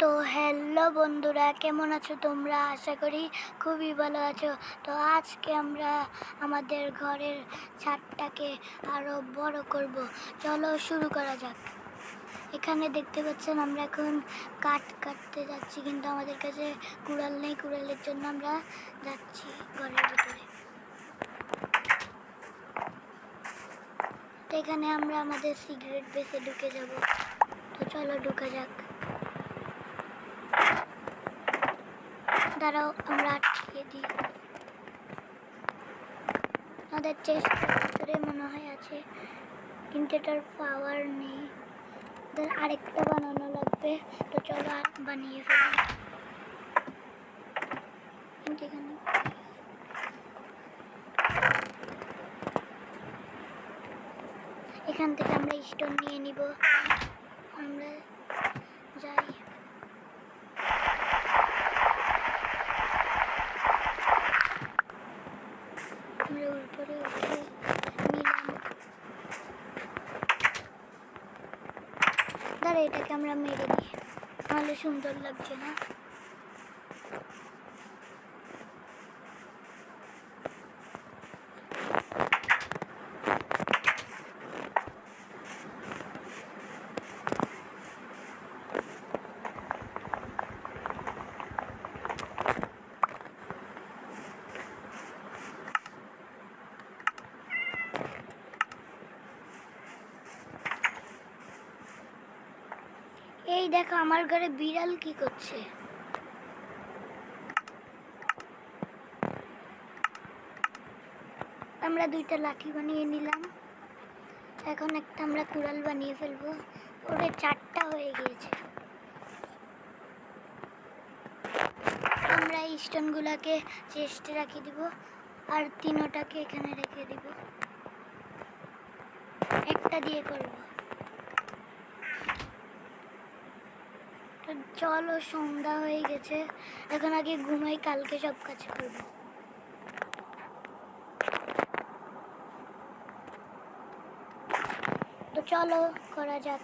তো হ্যালো বন্ধুরা, কেমন আছো তোমরা? আশা করি খুবই ভালো আছো। তো আজকে আমরা আমাদের ঘরের ছাদটাকে আরো বড় করব। চলো শুরু করা যাক। এখানে দেখতে পাচ্ছেন আমরা এখন কাঠ কাটতে যাচ্ছি, কিন্তু আমাদের কাছে কুড়াল নেই। কুড়ালের জন্য আমরা যাচ্ছি ঘরের ভিতরে। তো এখানে আমরা আমাদের সিগারেট বেসে ঢুকে যাব। তো চলো ঢুকা যাক। দাঁড়াও, আমরা আটকে দিই। আমাদের চেষ্টার ভিতরে মনে হয় আছে, কিন্তু এটার পাওয়ার নেই। আরেকটা বানানো লাগবে। তো চলো বানিয়ে ফেলি। কিন্তু এখান থেকে আমরা স্টোন নিয়ে নিব। আমরা যাই। আমরা উপরে উঠে নিলাম। দাঁড়া, এটাকে আমরা মেরে দিই, তাহলে সুন্দর লাগছে না। এই দেখো, আমার ঘরে বিড়াল কি করছে। আমরা দুইটা লাঠি বানিয়ে নিলাম। এখন একটা আমরা কুড়াল বানিয়ে ফেলবো। ওরে, 4টা হয়ে গিয়েছে। আমরা এই স্টোনগুলোকে চেস্টে রাখি দিব, আর 3টাকে এখানে রেখে দিব। একটা দিয়ে করব। তো চলো, সন্ধ্যা হয়ে গেছে, এখন আগে ঘুমাই, কালকে সব কাজ করব। তো চলো করা যাক।